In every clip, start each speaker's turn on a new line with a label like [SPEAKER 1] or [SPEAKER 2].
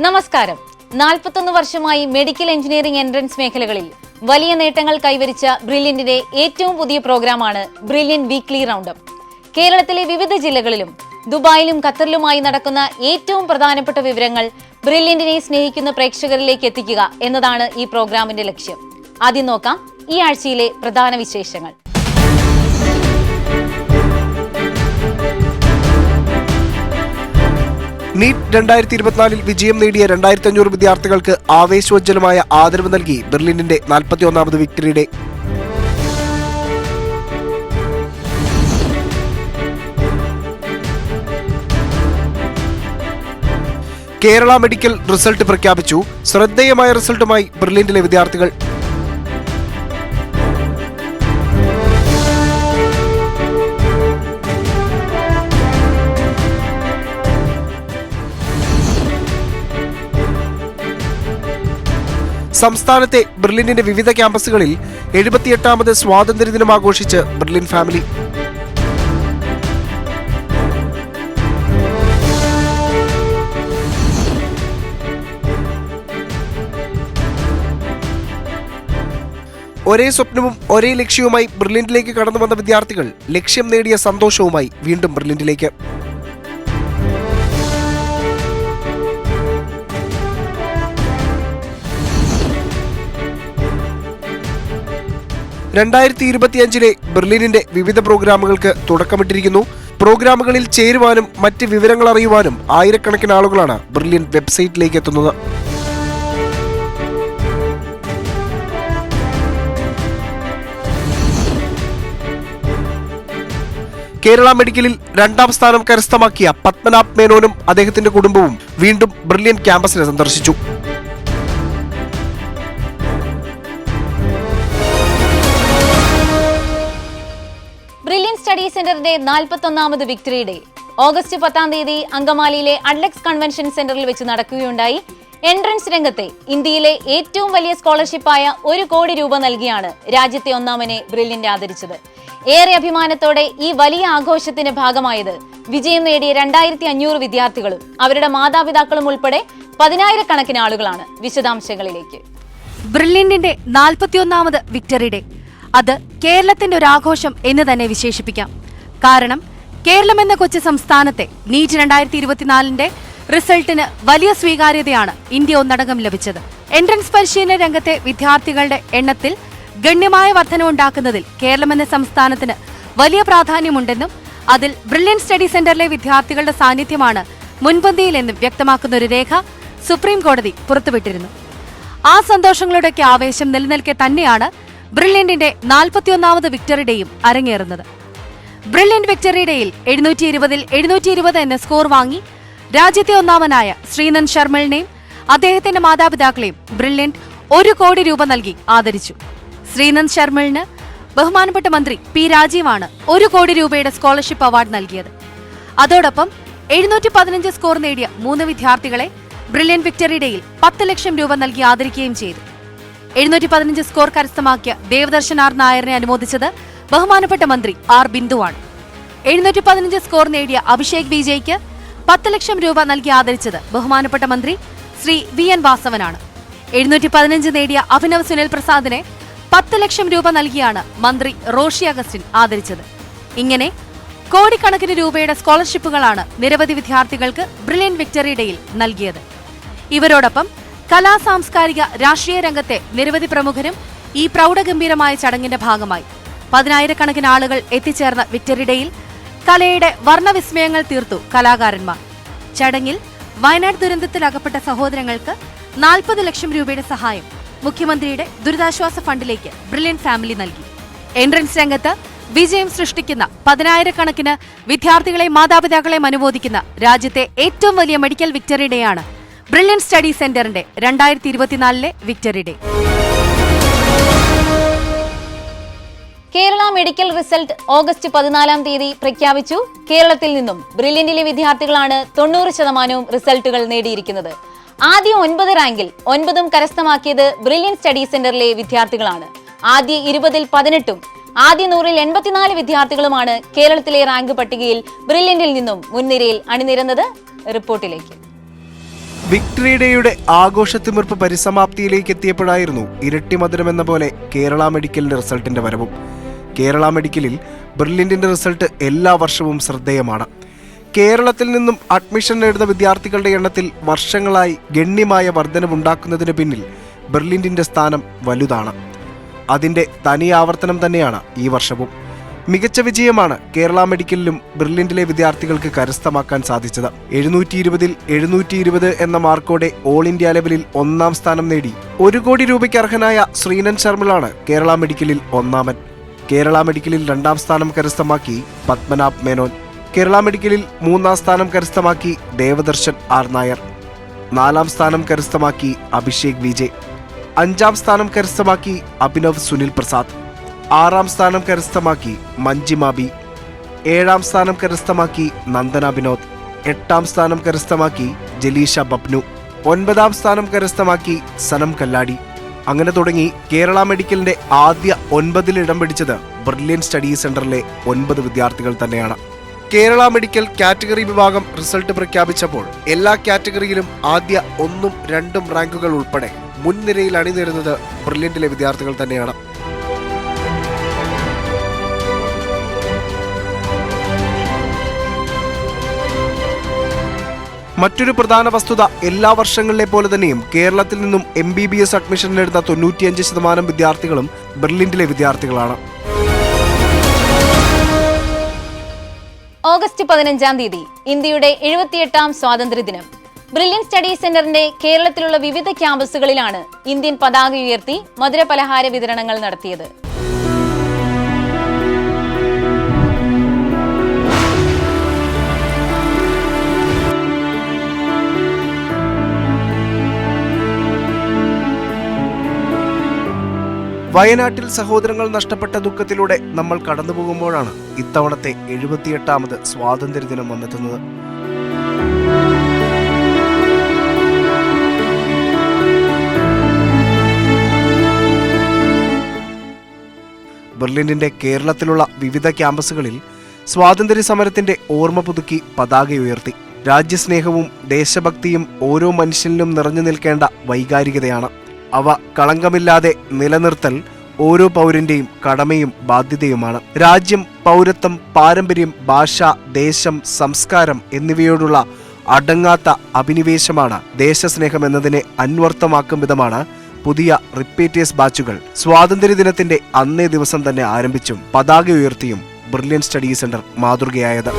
[SPEAKER 1] നമസ്കാരം. 41 വർഷമായി medical engineering entrance മേഖലകളിൽ വലിയ നേട്ടങ്ങൾ കൈവരിച്ച ബ്രില്യന്റിന്റെ ഏറ്റവും പുതിയ പ്രോഗ്രാമാണ് ബ്രില്യന്റ് വീക്ക്ലി റൗണ്ടപ്പ്. കേരളത്തിലെ വിവിധ ജില്ലകളിലും ദുബായിലും ഖത്തറിലുമായി നടക്കുന്ന ഏറ്റവും പ്രധാനപ്പെട്ട വിവരങ്ങൾ ബ്രില്യന്റിനെ സ്നേഹിക്കുന്ന പ്രേക്ഷകരിലേക്ക് എത്തിക്കുക എന്നതാണ് ഈ പ്രോഗ്രാമിന്റെ ലക്ഷ്യം. ആദ്യം നോക്കാം ഈ ആഴ്ചയിലെ പ്രധാന വിശേഷങ്ങൾ.
[SPEAKER 2] നീറ്റ് 2024 വിജയം നേടിയ 2500 വിദ്യാർത്ഥികൾക്ക് ആവേശോജ്വലമായ ആദരവ് നൽകി ബെർലിനിന്റെ 41ാമത് victory day. Kerala medical result പ്രഖ്യാപിച്ചു. ശ്രദ്ധേയമായ റിസൾട്ടുമായി ബെർലിനിലെ വിദ്യാർത്ഥികൾ. സംസ്ഥാനത്തെ ബെർലിനിന്റെ വിവിധ ക്യാമ്പസുകളിൽ 78ാമത് സ്വാതന്ത്ര്യദിനം ആഘോഷിച്ച് ബെർലിൻ ഫാമിലി. ഒരേ സ്വപ്നവും ഒരേ ലക്ഷ്യവുമായി ബെർലിനിലേക്ക് കടന്നു വന്ന വിദ്യാർത്ഥികൾ ലക്ഷ്യം നേടിയ സന്തോഷവുമായി വീണ്ടും ബെർലിനിലേക്ക്. ിലെ ബെർലിനിന്റെ വിവിധ പ്രോഗ്രാമുകൾക്ക് തുടക്കമിട്ടിരിക്കുന്നു. പ്രോഗ്രാമുകളിൽ ചേരുവാനും മറ്റ് വിവരങ്ങൾ അറിയുവാനും ആയിരക്കണക്കിന് ആളുകളാണ് ബെർലിൻ വെബ്സൈറ്റിലേക്ക് എത്തുന്നത്. കേരള മെഡിക്കലിൽ 2ാം സ്ഥാനം കരസ്ഥമാക്കിയ പത്മനാഭ് മേനോനും അദ്ദേഹത്തിന്റെ കുടുംബവും വീണ്ടും ബെർലിൻ ക്യാമ്പസിനെ സന്ദർശിച്ചു.
[SPEAKER 1] ബ്രില്യന്റ് സ്റ്റഡി സെന്ററിന്റെ 41ാമത് വിക്ടറി ഡേ ഓഗസ്റ്റ് 10-ാം തീയതി അങ്കമാലിയിലെ അഡ്ലക്സ് കൺവെൻഷൻ സെന്ററിൽ വെച്ച് നടക്കുകയുണ്ടായി. എൻട്രൻസ് രംഗത്തെ ഇന്ത്യയിലെ ഏറ്റവും വലിയ സ്കോളർഷിപ്പായ 1 കോടി രൂപ നൽകിയാണ് രാജ്യത്തെ ഒന്നാമനെ ബ്രില്യന്റ് ആദരിച്ചത്. ഏറെ അഭിമാനത്തോടെ ഈ വലിയ ആഘോഷത്തിന്റെ ഭാഗമായത് വിജയം നേടിയ 2500 വിദ്യാർത്ഥികളും അവരുടെ മാതാപിതാക്കളും ഉൾപ്പെടെ 10,000-കണക്കിന് ആളുകളാണ്. വിശദാംശങ്ങളിലേക്ക്.
[SPEAKER 3] ബ്രില്യന്റിന്റെ 41ാമത് വിക്ടറി ഡേ അത് കേരളത്തിന്റെ ഒരു ആഘോഷം എന്ന് തന്നെ വിശേഷിപ്പിക്കാം. കാരണം കേരളം എന്ന കൊച്ചു സംസ്ഥാനത്തെ നീറ്റ് 2024 റിസൾട്ടിന് വലിയ സ്വീകാര്യതയാണ് ഇന്ത്യ ഒന്നടങ്കം ലഭിച്ചത്. എൻട്രൻസ് പരിശീലന രംഗത്തെ വിദ്യാർത്ഥികളുടെ എണ്ണത്തിൽ ഗണ്യമായ വർധനവുണ്ടാക്കുന്നതിൽ കേരളം എന്ന സംസ്ഥാനത്തിന് വലിയ പ്രാധാന്യമുണ്ടെന്നും അതിൽ ബ്രില്യന്റ് സ്റ്റഡി സെന്ററിലെ വിദ്യാർത്ഥികളുടെ സാന്നിധ്യമാണ് മുൻപന്തിയിലെന്നും വ്യക്തമാക്കുന്ന ഒരു രേഖ സുപ്രീം കോടതി പുറത്തുവിട്ടിരുന്നു. ആ സന്തോഷങ്ങളുടെയൊക്കെ ആവേശം നിലനിൽക്കെ തന്നെയാണ് ബ്രില്യന്റിന്റെ 41ാമത് വിക്ടറി ഡേയും അരങ്ങേറുന്നത്. ബ്രില്യന്റ് വിക്ടറി ഡേയിൽ 720-ൽ 720 എന്ന സ്കോർ വാങ്ങി രാജ്യത്തെ ഒന്നാമനായ ശ്രീനന്ദ് ശർമ്മളിനെയും അദ്ദേഹത്തിന്റെ മാതാപിതാക്കളെയും ബ്രില്യന്റ് 1 കോടി രൂപ നൽകി ആദരിച്ചു. ശ്രീനന്ദ് ശർമ്മളിന് ബഹുമാനപ്പെട്ട മന്ത്രി പി രാജീവാണ് 1 കോടി രൂപയുടെ സ്കോളർഷിപ്പ് അവാർഡ് നൽകിയത്. അതോടൊപ്പം 715 സ്കോർ നേടിയ 3 വിദ്യാർത്ഥികളെ ബ്രില്യന്റ് വിക്ടറി ഡേയിൽ 10 ലക്ഷം രൂപ നൽകി ആദരിക്കുകയും ചെയ്തു. 715 സ്കോർ കരസ്ഥമാക്കിയ ദേവദർശൻ ആർ നായറിനെ അനുമോദിച്ചത് ബഹുമാനപ്പെട്ട മന്ത്രി ആർ ബിന്ദുവാണ്. 715 സ്കോർ നേടിയ അഭിഷേക് വിജയ്ക്ക് 10 ലക്ഷം രൂപ നൽകി ആദരിച്ചത് ബഹുമാനപ്പെട്ട മന്ത്രി ശ്രീ വി എൻ വാസവനാണ്. 715 നേടിയ അഭിനവ് സുനിൽ പ്രസാദിനെ 10 ലക്ഷം രൂപ നൽകിയാണ് മന്ത്രി റോഷി അഗസ്റ്റിൻ ആദരിച്ചത്. ഇങ്ങനെ കോടിക്കണക്കിന് രൂപയുടെ സ്കോളർഷിപ്പുകളാണ് നിരവധി വിദ്യാർത്ഥികൾക്ക് ബ്രില്യന്റ് വിക്ടറി ഡേയിൽ നൽകിയത്. ഇവരോടൊപ്പം കലാ സാംസ്കാരിക രാഷ്ട്രീയ രംഗത്തെ നിരവധി പ്രമുഖരും ഈ പ്രൗഢഗംഭീരമായ ചടങ്ങിന്റെ ഭാഗമായി. 10,000-കണക്കിന് ആളുകൾ എത്തിച്ചേർന്ന വിക്ടറി ഡേയിൽ കലയുടെ വർണ്ണവിസ്മയങ്ങൾ തീർത്തു കലാകാരന്മാർ. ചടങ്ങിൽ വയനാട് ദുരന്തത്തിൽ അകപ്പെട്ട സഹോദരങ്ങൾക്ക് 40 ലക്ഷം രൂപയുടെ സഹായം മുഖ്യമന്ത്രിയുടെ ദുരിതാശ്വാസ ഫണ്ടിലേക്ക് ബ്രില്യന്റ് ഫാമിലി നൽകി. എൻട്രൻസ് രംഗത്ത് വിജയം സൃഷ്ടിക്കുന്ന 10,000-കണക്കിന് വിദ്യാർത്ഥികളെയും മാതാപിതാക്കളെയും അനുമോദിക്കുന്ന രാജ്യത്തെ ഏറ്റവും വലിയ മെഡിക്കൽ വിക്ടറി ഡേ ആണ് ബ്രില്യന്റ് സ്റ്റഡി സെന്ററിന്റെ 2024 victory day.
[SPEAKER 1] Kerala medical result August 14-ാം തീയതി പ്രഖ്യാപിച്ചു. കേരളത്തിൽ നിന്നും ബ്രില്യന്റിലെ വിദ്യാർത്ഥികളാണ് 90% റിസൾട്ടുകൾ നേടിയിരിക്കുന്നത്. ആദ്യ 9 റാങ്കിൽ 9 കരസ്ഥമാക്കിയത് ബ്രില്യന്റ് സ്റ്റഡി സെന്ററിലെ വിദ്യാർത്ഥികളാണ്. ആദ്യ 20-ൽ 18-ഉം ആദ്യ 100-ൽ 84 വിദ്യാർത്ഥികളുമാണ് കേരളത്തിലെ റാങ്ക് പട്ടികയിൽ ബ്രില്യന്റിൽ നിന്നും മുൻനിരയിൽ അണിനിരന്നത്. റിപ്പോർട്ടിലേക്ക്.
[SPEAKER 2] വിക്ടറി ഡേയുടെ ആഘോഷത്തിമിർപ്പ് പരിസമാപ്തിയിലേക്ക് എത്തിയപ്പോഴായിരുന്നു ഇരട്ടി മധുരം എന്ന പോലെ കേരള മെഡിക്കലിന്റെ റിസൾട്ടിന്റെ വരവും. കേരള മെഡിക്കലിൽ ബ്രില്യന്റിന്റെ റിസൾട്ട് എല്ലാ വർഷവും ശ്രദ്ധേയമാണ്. കേരളത്തിൽ നിന്നും അഡ്മിഷൻ നേടുന്ന വിദ്യാർത്ഥികളുടെ എണ്ണത്തിൽ വർഷങ്ങളായി ഗണ്യമായ വർധനവുണ്ടാക്കുന്നതിന് പിന്നിൽ ബ്രില്യന്റിന്റെ സ്ഥാനം വലുതാണ്. അതിന്റെ തനി ആവർത്തനം തന്നെയാണ് ഈ വർഷവും. മികച്ച വിജയമാണ് കേരള മെഡിക്കലിലും ബ്രില്യന്റിലെ വിദ്യാർത്ഥികൾക്ക് കരസ്ഥമാക്കാൻ സാധിച്ചത്. 720-ൽ 720 എന്ന മാർക്കോടെ ഓൾ ഇന്ത്യ ലെവലിൽ 1-ാം സ്ഥാനം നേടി 1 കോടി രൂപയ്ക്ക് അർഹനായ ശ്രീനൻ ശർമിളാണ് കേരള മെഡിക്കലിൽ 1-ാമൻ. കേരള മെഡിക്കലിൽ 2-ാം സ്ഥാനം കരസ്ഥമാക്കി പത്മനാഭ് മേനോൻ. കേരള മെഡിക്കലിൽ 3-ാം സ്ഥാനം കരസ്ഥമാക്കി ദേവദർശൻ ആർ നായർ. 4-ാം സ്ഥാനം കരസ്ഥമാക്കി അഭിഷേക് വിജയ്. 5-ാം സ്ഥാനം കരസ്ഥമാക്കി അഭിനവ് സുനിൽ പ്രസാദ്. 6-ാം സ്ഥാനം കരസ്ഥമാക്കി മഞ്ജിമ ബി. 7-ാം സ്ഥാനം കരസ്ഥമാക്കി നന്ദന വിനോദ്. 8-ാം സ്ഥാനം കരസ്ഥമാക്കി ജലീഷ ബബ്നു. 9-ാം സ്ഥാനം കരസ്ഥമാക്കി സനം കല്ലാടി. അങ്ങനെ തുടങ്ങി കേരള മെഡിക്കലിന്റെ ആദ്യ 9-ൽ ഇടം പിടിച്ചത് ബ്രില്യൻ സ്റ്റഡി സെന്ററിലെ 9 വിദ്യാർത്ഥികൾ തന്നെയാണ്. കേരള മെഡിക്കൽ കാറ്റഗറി വിഭാഗം റിസൾട്ട് പ്രഖ്യാപിച്ചപ്പോൾ എല്ലാ കാറ്റഗറിയിലും ആദ്യ 1ഉം 2ഉം റാങ്കുകൾ ഉൾപ്പെടെ മുൻനിരയിൽ അണിനിരുന്നത് ബ്രില്യന്റിലെ വിദ്യാർത്ഥികൾ തന്നെയാണ്. മറ്റൊരു പ്രധാന വസ്തുത, എല്ലാ വർഷങ്ങളിലെ പോലെ തന്നെയും കേരളത്തിൽ നിന്നും MBBS അഡ്മിഷൻ നേടുന്ന 95% വിദ്യാർത്ഥികളും ബ്രില്യന്റിലെ വിദ്യാർത്ഥികളാണ്.
[SPEAKER 1] ഓഗസ്റ്റ് 15-ാം തീയതി ഇന്ത്യയുടെ 78-ാം സ്വാതന്ത്ര്യദിനം. ബ്രില്യൻ സ്റ്റഡി സെന്ററിന്റെ കേരളത്തിലുള്ള വിവിധ ക്യാമ്പസുകളിലാണ് ഇന്ത്യൻ പതാക ഉയർത്തി മധുരപലഹാര വിതരണങ്ങൾ നടത്തിയത്.
[SPEAKER 2] വയനാട്ടിൽ സഹോദരങ്ങൾ നഷ്ടപ്പെട്ട ദുഃഖത്തിലൂടെ നമ്മൾ കടന്നുപോകുമ്പോഴാണ് ഇത്തവണത്തെ 78ാമത് സ്വാതന്ത്ര്യദിനം വന്നെത്തുന്നത്. ബ്രില്യന്റിന്റെ കേരളത്തിലുള്ള വിവിധ ക്യാമ്പസുകളിൽ സ്വാതന്ത്ര്യ സമരത്തിന്റെ ഓർമ്മ പുതുക്കി പതാകയുയർത്തി. രാജ്യസ്നേഹവും ദേശഭക്തിയും ഓരോ മനുഷ്യനിലും നിറഞ്ഞു നിൽക്കേണ്ട വൈകാരികതയാണ്. അവ കളങ്കമില്ലാതെ നിലനിർത്തൽ ഓരോ പൗരന്റെയും കടമയും ബാധ്യതയുമാണ്. രാജ്യം, പൗരത്വം, പാരമ്പര്യം, ഭാഷ, ദേശം, സംസ്കാരം എന്നിവയോടുള്ള അടങ്ങാത്ത അഭിനിവേശമാണ് ദേശസ്നേഹം എന്നതിനെ അന്വർത്ഥമാക്കും വിധമാണ് പുതിയ റിപ്പീറ്റേഴ്സ് ബാച്ചുകൾ സ്വാതന്ത്ര്യദിനത്തിന്റെ അന്നേ ദിവസം തന്നെ ആരംഭിച്ചും പതാക ഉയർത്തിയും ബ്രില്യൻ സ്റ്റഡി സെന്റർ മാതൃകയായത്.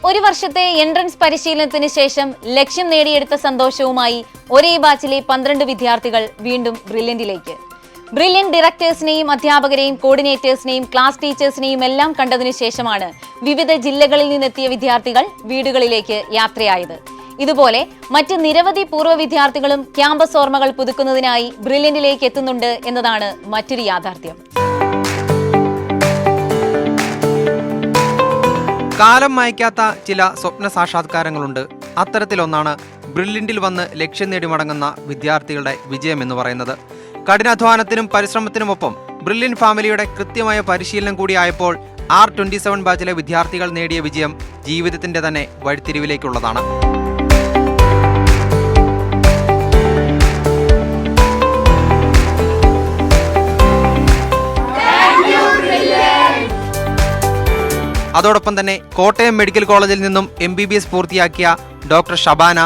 [SPEAKER 1] ഒരു വർഷത്തെ എൻട്രൻസ് പരിശീലനത്തിന് ശേഷം ലക്ഷ്യം നേടിയെടുത്ത സന്തോഷവുമായി ഒരേ ബാച്ചിലെ 12 വിദ്യാർത്ഥികൾ വീണ്ടും ബ്രില്യന്റിലേക്ക്. ബ്രില്യൻ ഡയറക്ടേഴ്സിനെയും അധ്യാപകരെയും കോർഡിനേറ്റേഴ്സിനെയും ക്ലാസ് ടീച്ചേഴ്സിനെയും എല്ലാം കണ്ടതിനു ശേഷമാണ് വിവിധ ജില്ലകളിൽ നിന്നെത്തിയ വിദ്യാർത്ഥികൾ വീടുകളിലേക്ക് യാത്രയായത്. ഇതുപോലെ മറ്റ് നിരവധി പൂർവ്വ വിദ്യാർത്ഥികളും ക്യാമ്പസ് ഓർമ്മകൾ പുതുക്കുന്നതിനായി ബ്രില്യന്റിലേക്ക് എത്തുന്നുണ്ട് എന്നതാണ് മറ്റൊരു യാഥാർത്ഥ്യം.
[SPEAKER 4] കാലം മായ്ക്കാത്ത ചില സ്വപ്ന സാക്ഷാത്കാരങ്ങളുണ്ട്. അത്തരത്തിലൊന്നാണ് ബ്രില്യന്റിൽ വന്ന് ലക്ഷ്യം നേടി മടങ്ങുന്ന വിദ്യാർത്ഥികളുടെ വിജയം എന്ന് പറയുന്നത്. കഠിനാധ്വാനത്തിനും പരിശ്രമത്തിനുമൊപ്പം ബ്രില്യൻ ഫാമിലിയുടെ കൃത്യമായ പരിശീലനം കൂടിയായപ്പോൾ R27 ബാച്ചിലെ വിദ്യാർത്ഥികൾ നേടിയ വിജയം ജീവിതത്തിന്റെ തന്നെ വഴിത്തിരിവിലേക്കുള്ളതാണ്. അതോടൊപ്പം തന്നെ കോട്ടയം മെഡിക്കൽ കോളേജിൽ നിന്നും MBBS പൂർത്തിയാക്കിയ doctor Shabana,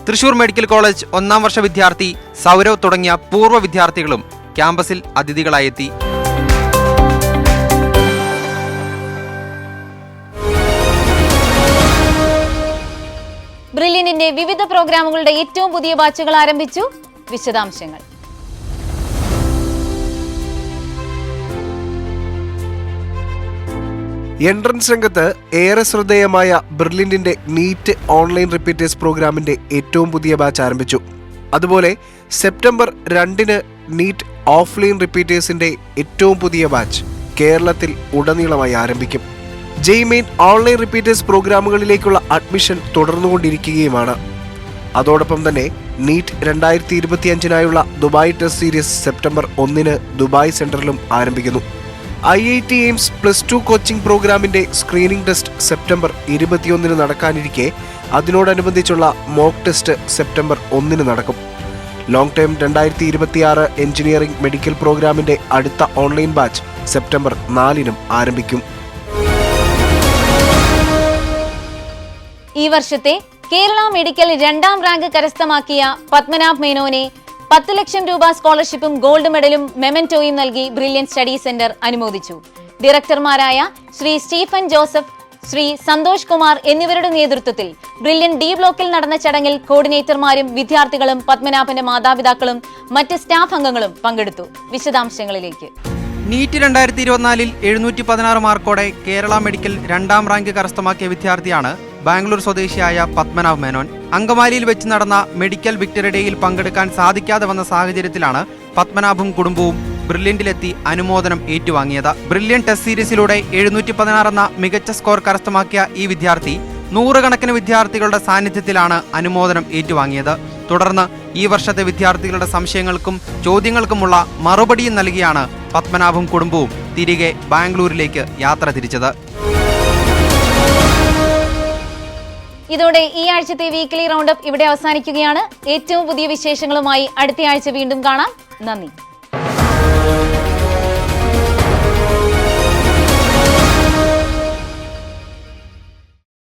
[SPEAKER 4] Thrissur medical college 1-ാം വർഷ വിദ്യാർത്ഥി സൗരവ് തുടങ്ങിയ പൂർവ്വ വിദ്യാർത്ഥികളും ക്യാമ്പസിൽ അതിഥികളായെത്തി.
[SPEAKER 1] ബ്രില്യന്റിന്റെ വിവിധ പ്രോഗ്രാമുകളുടെ ഏറ്റവും പുതിയ ബാച്ചുകൾ ആരംഭിച്ചു. വിശദാംശങ്ങൾ.
[SPEAKER 2] എൻട്രൻസ് രംഗത്ത് ഏറെ ശ്രദ്ധേയമായ ബ്രില്യന്റിന്റെ നീറ്റ് ഓൺലൈൻ റിപ്പീറ്റേഴ്സ് പ്രോഗ്രാമിന്റെ ഏറ്റവും പുതിയ ബാച്ച് ആരംഭിച്ചു. അതുപോലെ സെപ്റ്റംബർ 2-ന് നീറ്റ് ഓഫ്ലൈൻ റിപ്പീറ്റേഴ്സിന്റെ ഏറ്റവും പുതിയ ബാച്ച് കേരളത്തിൽ ഉടനീളമായി ആരംഭിക്കും. ജെയ്മെയിൻ ഓൺലൈൻ റിപ്പീറ്റേഴ്സ് പ്രോഗ്രാമുകളിലേക്കുള്ള അഡ്മിഷൻ തുടർന്നുകൊണ്ടിരിക്കുകയുമാണ്. അതോടൊപ്പം തന്നെ നീറ്റ് 2025-നായുള്ള ദുബായ് ടെസ്റ്റ് സീരീസ് സെപ്റ്റംബർ 1-ന് ദുബായ് സെന്ററിലും ആരംഭിക്കുന്നു. IIT എയിംസ് +2 കോച്ചിംഗ് പ്രോഗ്രാമിന്റെ സ്ക്രീനിംഗ് ടെസ്റ്റ് സെപ്റ്റംബർ 21 നടക്കാനിരിക്കെ അതിനോടനുബന്ധിച്ചുള്ള മോക്ക് ടെസ്റ്റ് സെപ്റ്റംബർ 1 നടക്കും. ലോങ് ടേം 2026 എഞ്ചിനീയറിംഗ് മെഡിക്കൽ പ്രോഗ്രാമിന്റെ അടുത്ത ഓൺലൈൻ ബാച്ച് സെപ്റ്റംബർ 4 ആരംഭിക്കും.
[SPEAKER 1] ഈ വർഷത്തെ കേരള മെഡിക്കൽ 2ാം റാങ്ക് കരസ്ഥമാക്കിയ പത്മനാഭ് മേനോനെ 10 ലക്ഷം രൂപ സ്കോളർഷിപ്പും ഗോൾഡ് മെഡലും മെമന്റോയും നൽകി ബ്രില്യന്റ് സ്റ്റഡി സെന്റർ അനുമോദിച്ചു. ഡയറക്ടർമാരായ ശ്രീ സ്റ്റീഫൻ ജോസഫ്, ശ്രീ സന്തോഷ് കുമാർ എന്നിവരുടെ നേതൃത്വത്തിൽ ബ്രില്യന്റ് ഡി ബ്ലോക്കിൽ നടന്ന ചടങ്ങിൽ കോർഡിനേറ്റർമാരും വിദ്യാർത്ഥികളും പത്മനാഭന്റെ മാതാപിതാക്കളും മറ്റ് സ്റ്റാഫ് അംഗങ്ങളും പങ്കെടുത്തു. വിശദാംശങ്ങളിലേക്ക്.
[SPEAKER 4] നീറ്റ് 2024 716 മാർക്കോടെ കേരള മെഡിക്കൽ 2ാം റാങ്ക് കരസ്ഥമാക്കിയ വിദ്യാർത്ഥിയാണ് ബാംഗ്ലൂർ സ്വദേശിയായ പത്മനാഭ് മേനോൻ. അങ്കമാലിയിൽ വെച്ച് നടന്ന മെഡിക്കൽ വിക്ടറി ഡേയിൽ പങ്കെടുക്കാൻ സാധിക്കാതെ വന്ന സാഹചര്യത്തിലാണ് പത്മനാഭും കുടുംബവും ബ്രില്യന്റിലെത്തി അനുമോദനം ഏറ്റുവാങ്ങിയത്. ബ്രില്യന്റ് ടെസ്റ്റ് സീരീസിലൂടെ 716 എന്ന മികച്ച സ്കോർ കരസ്ഥമാക്കിയ ഈ വിദ്യാർത്ഥി 100 കണക്കിന് വിദ്യാർത്ഥികളുടെ സാന്നിധ്യത്തിലാണ് അനുമോദനം ഏറ്റുവാങ്ങിയത്. തുടർന്ന് ഈ വർഷത്തെ വിദ്യാർത്ഥികളുടെ സംശയങ്ങൾക്കും ചോദ്യങ്ങൾക്കുമുള്ള മറുപടിയും നൽകിയാണ് പത്മനാഭും കുടുംബവും തിരികെ ബാംഗ്ലൂരിലേക്ക് യാത്ര തിരിച്ചത്.
[SPEAKER 1] ഇതോടെ ഈ ആഴ്ചത്തെ വീക്ക്ലി റൗണ്ട് അപ്പ് ഇവിടെ അവസാനിക്കുകയാണ്. ഏറ്റവും പുതിയ വിശേഷങ്ങളുമായി അടുത്ത ആഴ്ച വീണ്ടും കാണാം. നന്ദി.